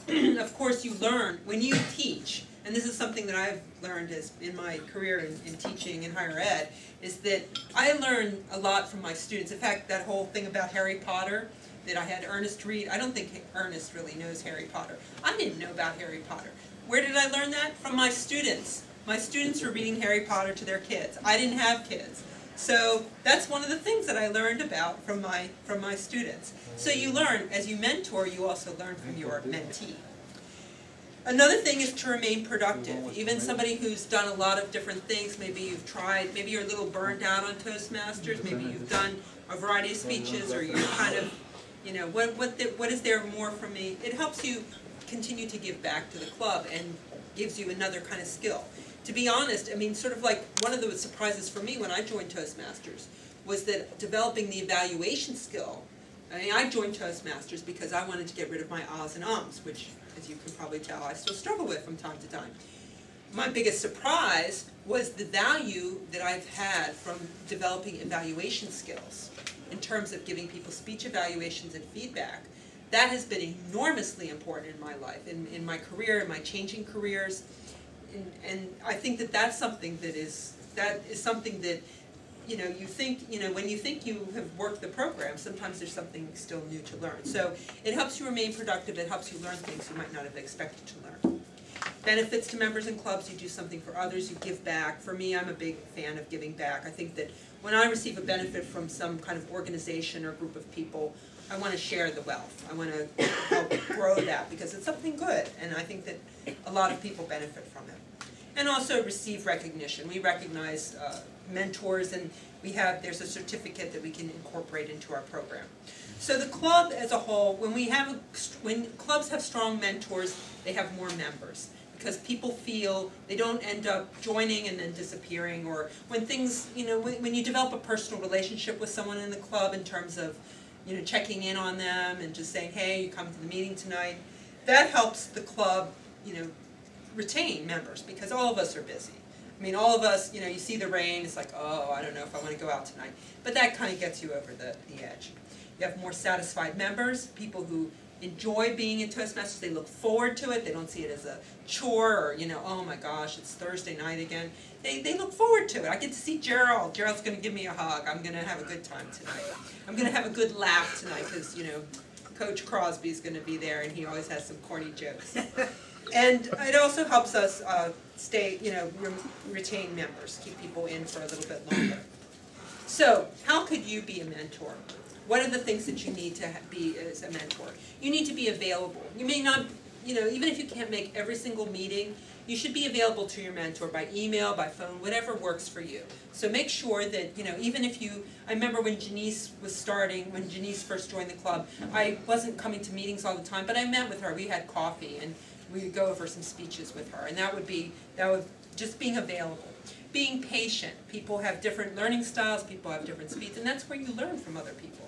of course, you learn when you teach, and this is something that I've learned as in my career in teaching in higher ed, is that I learn a lot from my students. In fact, that whole thing about Harry Potter that I had Ernest read, I don't think Ernest really knows Harry Potter. I didn't know about Harry Potter. Where did I learn that? From my students. My students were reading Harry Potter to their kids. I didn't have kids. So that's one of the things that I learned about from my students. So you learn, as you mentor, you also learn from your mentee. Another thing is to remain productive. Even somebody who's done a lot of different things, maybe you've tried, maybe you're a little burned out on Toastmasters, maybe you've done a variety of speeches, or you're kind of, you know, what is there more for me? It helps you continue to give back to the club and gives you another kind of skill. To be honest, I mean, sort of like one of the surprises for me when I joined Toastmasters was that developing the evaluation skill. I mean, I joined Toastmasters because I wanted to get rid of my ahs and ums, which, as you can probably tell, I still struggle with from time to time. My biggest surprise was the value that I've had from developing evaluation skills in terms of giving people speech evaluations and feedback. That has been enormously important in my life, in my career, in my changing careers. And I think that that's something that is something that, you know, when you think you have worked the program, sometimes there's something still new to learn. So it helps you remain productive, it helps you learn things you might not have expected to learn. Benefits to members and clubs, you do something for others, you give back. For me, I'm a big fan of giving back. I think that when I receive a benefit from some kind of organization or group of people, I want to share the wealth. I want to help grow that because it's something good, and I think that a lot of people benefit from it. And also receive recognition. We recognize mentors, and there's a certificate that we can incorporate into our program. So the club as a whole, when clubs have strong mentors, they have more members, because people feel they don't end up joining and then disappearing, or when things, you know, when you develop a personal relationship with someone in the club in terms of, you know, checking in on them and just saying, hey, you come to the meeting tonight, that helps the club, you know, retain members, because all of us are busy. I mean, all of us, you know, you see the rain, it's like, oh, I don't know if I want to go out tonight. But that kind of gets you over the edge. You have more satisfied members, people who enjoy being in Toastmasters, they look forward to it, they don't see it as a chore or, you know, oh my gosh, it's Thursday night again. They look forward to it. I get to see Gerald. Gerald's going to give me a hug. I'm going to have a good time tonight. I'm going to have a good laugh tonight because, you know, Coach Crosby's going to be there and he always has some corny jokes. And it also helps us retain members, keep people in for a little bit longer. So, how could you be a mentor? What are the things that you need to be as a mentor? You need to be available. You may not, you know, even if you can't make every single meeting, you should be available to your mentor by email, by phone, whatever works for you. So make sure that, you know, even if I remember when Janice was starting, when Janice first joined the club, I wasn't coming to meetings all the time, but I met with her. We had coffee and we would go over some speeches with her, and that would just being available. Being patient. People have different learning styles, people have different speeds, and that's where you learn from other people.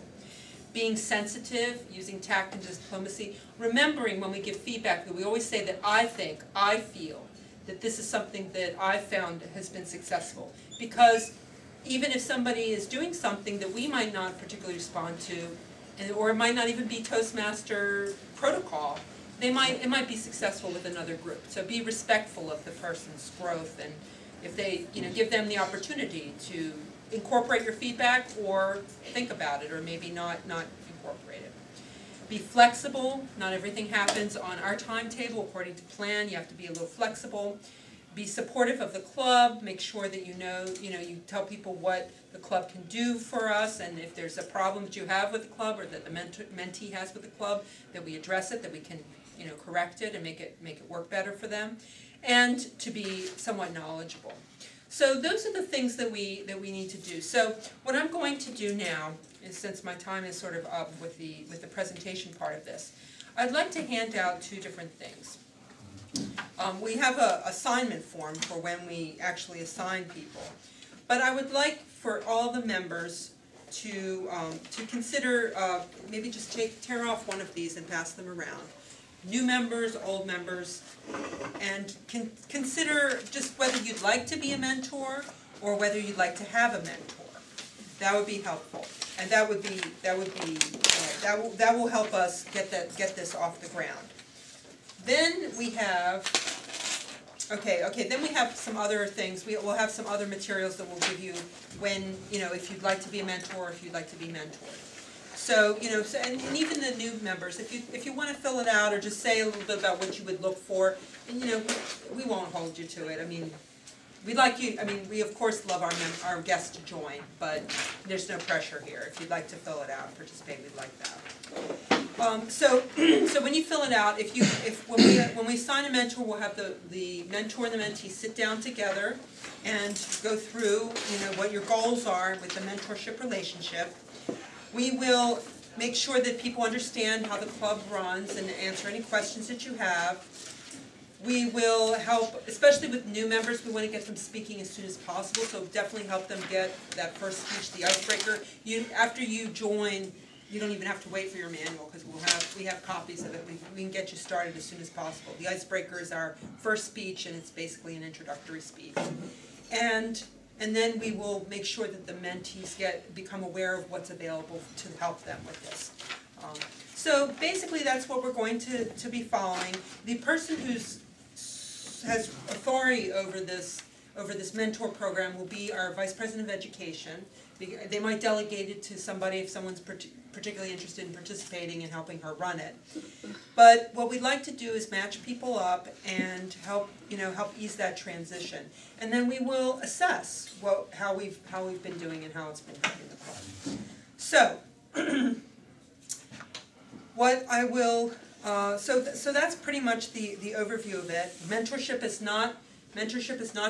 Being sensitive, using tact and diplomacy, remembering when we give feedback that we always say that I think, I feel, that this is something that I found has been successful. Because even if somebody is doing something that we might not particularly respond to, or it might not even be Toastmaster protocol, it might be successful with another group. So be respectful of the person's growth, and if they, you know, give them the opportunity to incorporate your feedback or think about it, or maybe not incorporate it. Be flexible. Not everything happens on our timetable according to plan. You have to be a little flexible. Be supportive of the club. Make sure that you tell people what the club can do for us, and if there's a problem that you have with the club or that the mentee has with the club, that we address it, that we can, you know, correct it and make it work better for them, and to be somewhat knowledgeable. So those are the things that we need to do. So what I'm going to do now is, since my time is sort of up with the presentation part of this, I'd like to hand out two different things. We have an assignment form for when we actually assign people, but I would like for all the members to consider maybe just tear off one of these and pass them around. New members, old members, and consider just whether you'd like to be a mentor or whether you'd like to have a mentor. That would be helpful, and that will help us get this off the ground. Then we have, then we have some other things. We'll have some other materials that we'll give you when, if you'd like to be a mentor, or if you'd like to be mentored. So, and even the new members, if you want to fill it out or just say a little bit about what you would look for, and we won't hold you to it. I mean, we'd like you, we of course love our guests to join, but there's no pressure here. If you'd like to fill it out and participate, we'd like that. So when you fill it out, when we sign a mentor, we'll have the mentor and the mentee sit down together and go through, what your goals are with the mentorship relationship. We will make sure that people understand how the club runs and answer any questions that you have. We will help, especially with new members, we want to get them speaking as soon as possible, so definitely help them get that first speech, the icebreaker. After you join, you don't even have to wait for your manual, because we have copies of it. We can get you started as soon as possible. The icebreaker is our first speech, and it's basically an introductory speech. And then we will make sure that the mentees become aware of what's available to help them with this. So basically that's what we're going to be following. The person who has authority over this mentor program will be our Vice President of Education. They might delegate it to somebody if someone's particularly interested in participating and helping her run it. But what we'd like to do is match people up and help ease that transition. And then we will assess how we've been doing and how it's been helping the club. So what I will so that's pretty much the overview of it. Mentorship is not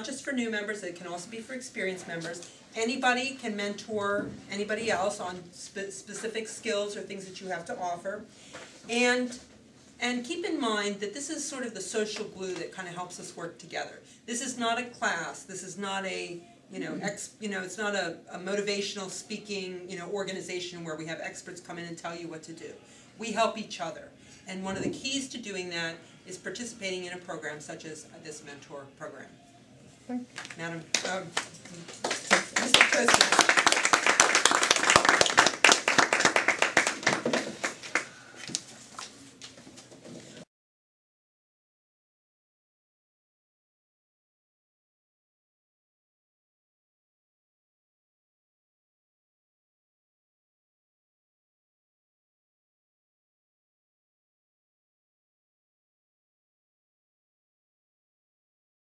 just for new members, it can also be for experienced members. Anybody can mentor anybody else on specific skills or things that you have to offer. And keep in mind that this is sort of the social glue that kind of helps us work together. This is not a class, this is not a it's not a motivational speaking organization where we have experts come in and tell you what to do. We help each other. And one of the keys to doing that is participating in a program such as this mentor program. Madam, Mr. Toastmaster.